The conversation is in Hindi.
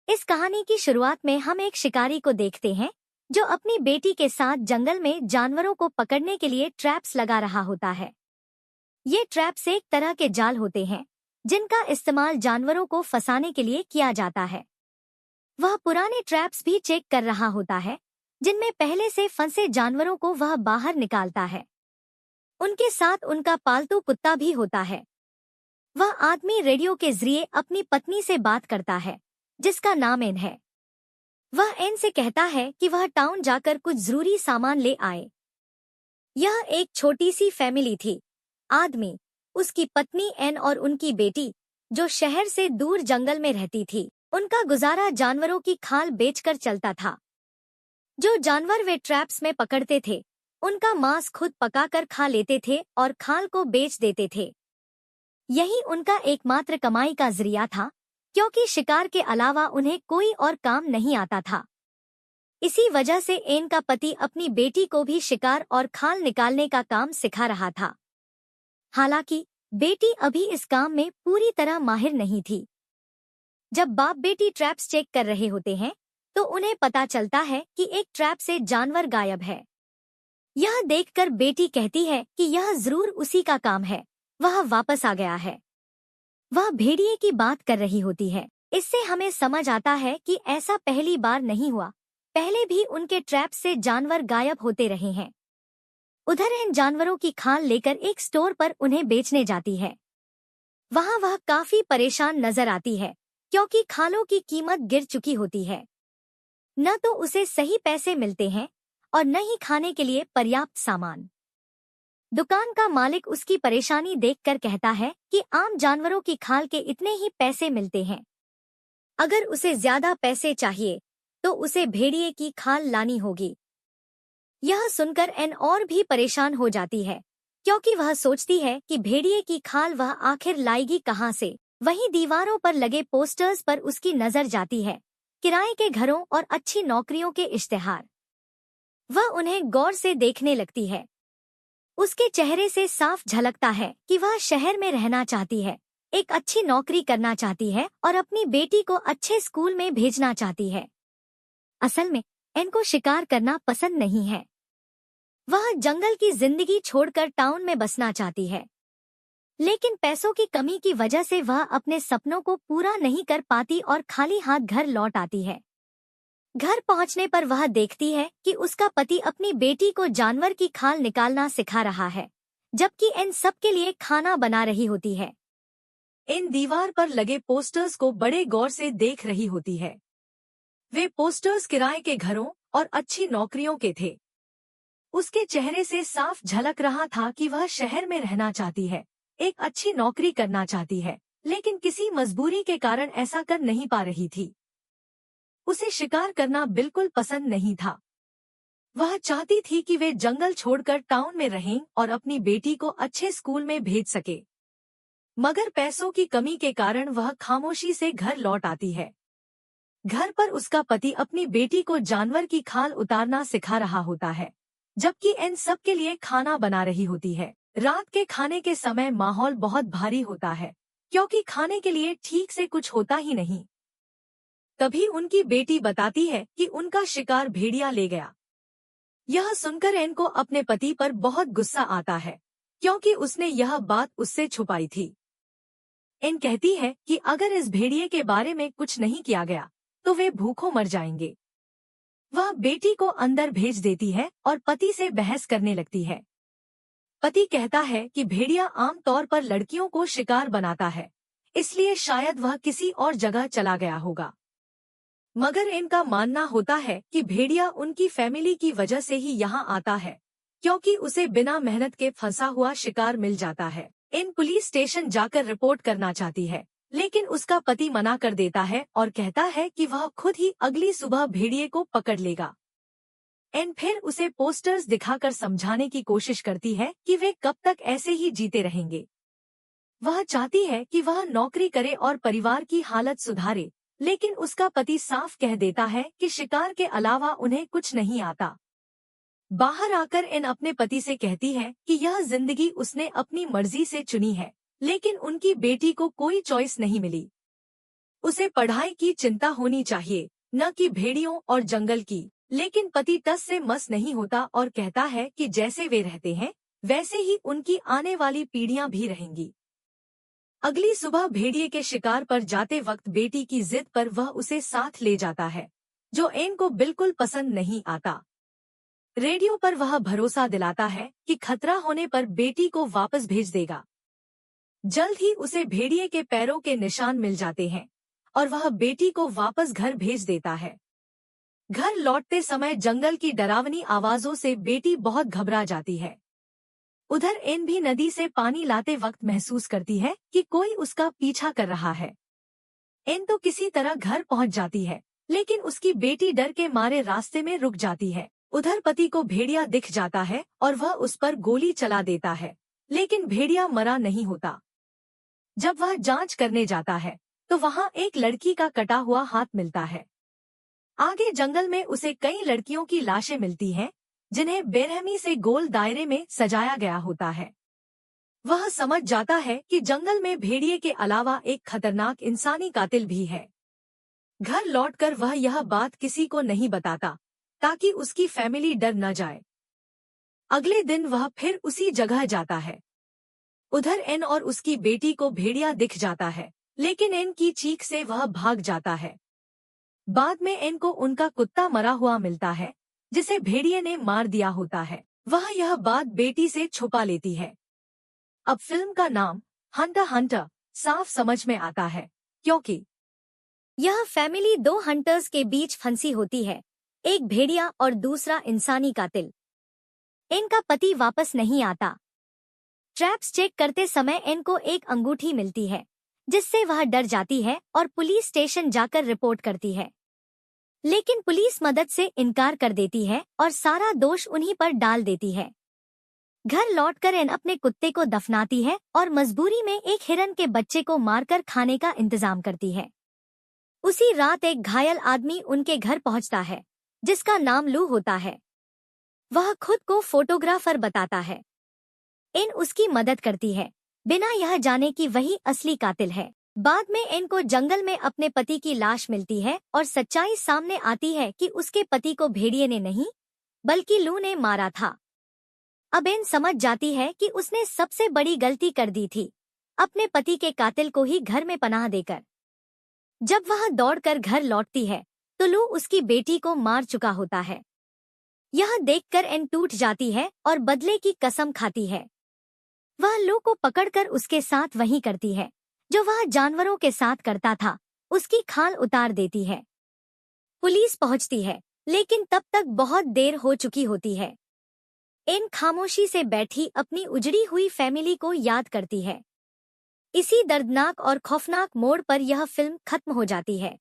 इस कहानी की शुरुआत में हम एक शिकारी को देखते हैं जो अपनी बेटी के साथ जंगल में जानवरों को पकड़ने के लिए ट्रैप्स लगा रहा होता है। ये ट्रैप्स एक तरह के जाल होते हैं जिनका इस्तेमाल जानवरों को फंसाने के लिए किया जाता है। वह पुराने ट्रैप्स भी चेक कर रहा होता है जिनमें पहले से फंसे जानवरों को वह बाहर निकालता है। उनके साथ उनका पालतू कुत्ता भी होता है। वह आदमी रेडियो के जरिए अपनी पत्नी से बात करता है जिसका नाम एन है। वह एन से कहता है कि वह टाउन जाकर कुछ जरूरी सामान ले आए। यह एक छोटी सी फैमिली थी। आदमी, उसकी पत्नी एन और उनकी बेटी जो शहर से दूर जंगल में रहती थी। उनका गुजारा जानवरों की खाल बेचकर चलता था। जो जानवर वे ट्रैप्स में पकड़ते थे उनका मांस खुद पकाकर खा लेते थे और खाल को बेच देते थे। यही उनका एकमात्र कमाई का जरिया था क्योंकि शिकार के अलावा उन्हें कोई और काम नहीं आता था। इसी वजह से एन का पति अपनी बेटी को भी शिकार और खाल निकालने का काम सिखा रहा था। हालांकि बेटी अभी इस काम में पूरी तरह माहिर नहीं थी। जब बाप बेटी ट्रैप्स चेक कर रहे होते हैं तो उन्हें पता चलता है कि एक ट्रैप से जानवर गायब है। यह देखकर बेटी कहती है कि यह जरूर उसी का काम है, वह वापस आ गया है। वह भेड़िए की बात कर रही होती है। इससे हमें समझ आता है कि ऐसा पहली बार नहीं हुआ, पहले भी उनके ट्रैप से जानवर गायब होते रहे हैं। उधर इन जानवरों की खाल लेकर एक स्टोर पर उन्हें बेचने जाती है। वहाँ वह काफी परेशान नजर आती है क्योंकि खालों की कीमत गिर चुकी होती है। न तो उसे सही पैसे मिलते हैं और न ही खाने के लिए पर्याप्त सामान। दुकान का मालिक उसकी परेशानी देखकर कहता है कि आम जानवरों की खाल के इतने ही पैसे मिलते हैं। अगर उसे ज्यादा पैसे चाहिए तो उसे भेड़िए की खाल लानी होगी। यह सुनकर एन और भी परेशान हो जाती है क्योंकि वह सोचती है कि भेड़िए की खाल वह आखिर लाएगी कहां से। वहीं दीवारों पर लगे पोस्टर्स पर उसकी नजर जाती है, किराए के घरों और अच्छी नौकरियों के इश्तेहार। वह उन्हें गौर से देखने लगती है। उसके चेहरे से साफ झलकता है कि वह शहर में रहना चाहती है, एक अच्छी नौकरी करना चाहती है और अपनी बेटी को अच्छे स्कूल में भेजना चाहती है। असल में एन को शिकार करना पसंद नहीं है। वह जंगल की जिंदगी छोड़कर टाउन में बसना चाहती है, लेकिन पैसों की कमी की वजह से वह अपने सपनों को पूरा नहीं कर पाती और खाली हाथ घर लौट आती है। घर पहुंचने पर वह देखती है कि उसका पति अपनी बेटी को जानवर की खाल निकालना सिखा रहा है, जबकि इन सब के लिए खाना बना रही होती है। इन दीवार पर लगे पोस्टर्स को बड़े गौर से देख रही होती है। वे पोस्टर्स किराए के घरों और अच्छी नौकरियों के थे। उसके चेहरे से साफ झलक रहा था कि वह शहर में रहना चाहती है, एक अच्छी नौकरी करना चाहती है, लेकिन किसी मजबूरी के कारण ऐसा कर नहीं पा रही थी। उसे शिकार करना बिल्कुल पसंद नहीं था। वह चाहती थी कि वे जंगल छोड़कर टाउन में रहें और अपनी बेटी को अच्छे स्कूल में भेज सके। मगर पैसों की कमी के कारण वह खामोशी से घर लौट आती है। घर पर उसका पति अपनी बेटी को जानवर की खाल उतारना सिखा रहा होता है, जबकि इन सब के लिए खाना बना रही होती है। रात के खाने के समय माहौल बहुत भारी होता है क्योंकि खाने के लिए ठीक से कुछ होता ही नहीं। तभी उनकी बेटी बताती है कि उनका शिकार भेड़िया ले गया। यह सुनकर एन को अपने पति पर बहुत गुस्सा आता है क्योंकि उसने यह बात उससे छुपाई थी। एन कहती है कि अगर इस भेड़िए के बारे में कुछ नहीं किया गया तो वे भूखों मर जाएंगे। वह बेटी को अंदर भेज देती है और पति से बहस करने लगती है। पति कहता है कि भेड़िया आम तौर पर लड़कियों को शिकार बनाता है, इसलिए शायद वह किसी और जगह चला गया होगा। मगर इनका मानना होता है कि भेड़िया उनकी फैमिली की वजह से ही यहाँ आता है क्योंकि उसे बिना मेहनत के फंसा हुआ शिकार मिल जाता है। इन पुलिस स्टेशन जाकर रिपोर्ट करना चाहती है, लेकिन उसका पति मना कर देता है और कहता है कि वह खुद ही अगली सुबह भेड़िए को पकड़ लेगा। एन फिर उसे पोस्टर्स दिखाकर समझाने की कोशिश करती है कि वे कब तक ऐसे ही जीते रहेंगे। वह चाहती है कि वह नौकरी करे और परिवार की हालत सुधारे, लेकिन उसका पति साफ कह देता है कि शिकार के अलावा उन्हें कुछ नहीं आता। बाहर आकर एन अपने पति से कहती है कि यह जिंदगी उसने अपनी मर्जी से चुनी है, लेकिन उनकी बेटी को कोई चॉइस नहीं मिली। उसे पढ़ाई की चिंता होनी चाहिए, न कि भेड़ियों और जंगल की। लेकिन पति टस से मस नहीं होता और कहता है कि जैसे वे रहते हैं वैसे ही उनकी आने वाली पीढ़ियां भी रहेंगी। अगली सुबह भेड़िए के शिकार पर जाते वक्त बेटी की जिद पर वह उसे साथ ले जाता है, जो एन को बिल्कुल पसंद नहीं आता। रेडियो पर वह भरोसा दिलाता है कि खतरा होने पर बेटी को वापस भेज देगा। जल्द ही उसे भेड़िए के पैरों के निशान मिल जाते हैं और वह बेटी को वापस घर भेज देता है। घर लौटते समय जंगल की डरावनी आवाजों से बेटी बहुत घबरा जाती है। उधर एन भी नदी से पानी लाते वक्त महसूस करती है कि कोई उसका पीछा कर रहा है। एन तो किसी तरह घर पहुंच जाती है, लेकिन उसकी बेटी डर के मारे रास्ते में रुक जाती है। उधर पति को भेड़िया दिख जाता है और वह उस पर गोली चला देता है, लेकिन भेड़िया मरा नहीं होता। जब वह जांच करने जाता है तो वहां एक लड़की का कटा हुआ हाथ मिलता है। आगे जंगल में उसे कई लड़कियों की लाशें मिलती हैं, जिन्हें बेरहमी से गोल दायरे में सजाया गया होता है। वह समझ जाता है कि जंगल में भेड़िए के अलावा एक खतरनाक इंसानी कातिल भी है। घर लौटकर वह यह बात किसी को नहीं बताता, ताकि उसकी फैमिली डर न जाए। अगले दिन वह फिर उसी जगह जाता है। उधर एन और उसकी बेटी को भेड़िया दिख जाता है, लेकिन एन की चीख से वह भाग जाता है। बाद में एन को उनका कुत्ता मरा हुआ मिलता है, जिसे भेड़िए ने मार दिया होता है। वह यह बात बेटी से छुपा लेती है। अब फिल्म का नाम हंटर हंटर साफ समझ में आता है, क्योंकि यह फैमिली दो हंटर्स के बीच फंसी होती है, एक भेड़िया और दूसरा इंसानी कातिल। इनका पति वापस नहीं आता। ट्रैप्स चेक करते समय एन को एक अंगूठी मिलती है, जिससे वह डर जाती है और पुलिस स्टेशन जाकर रिपोर्ट करती है। लेकिन पुलिस मदद से इनकार कर देती है और सारा दोष उन्हीं पर डाल देती है। घर लौटकर एन अपने कुत्ते को दफनाती है और मजबूरी में एक हिरन के बच्चे को मारकर खाने का इंतजाम करती है। उसी रात एक घायल आदमी उनके घर पहुंचता है, जिसका नाम लू होता है। वह खुद को फोटोग्राफर बताता है। एन उसकी मदद करती है, बिना यह जाने कि वही असली कातिल है। बाद में एन को जंगल में अपने पति की लाश मिलती है और सच्चाई सामने आती है कि उसके पति को भेड़िए ने नहीं, बल्कि लू ने मारा था। अब एन समझ जाती है कि उसने सबसे बड़ी गलती कर दी थी, अपने पति के कातिल को ही घर में पनाह देकर। जब वह दौड़कर घर लौटती है तो लू उसकी बेटी को मार चुका होता है। यह देखकर एन टूट जाती है और बदले की कसम खाती है। वह लू को पकड़कर उसके साथ वही करती है जो वह जानवरों के साथ करता था, उसकी खाल उतार देती है। पुलिस पहुंचती है, लेकिन तब तक बहुत देर हो चुकी होती है। एन खामोशी से बैठी अपनी उजड़ी हुई फैमिली को याद करती है। इसी दर्दनाक और खौफनाक मोड़ पर यह फिल्म खत्म हो जाती है।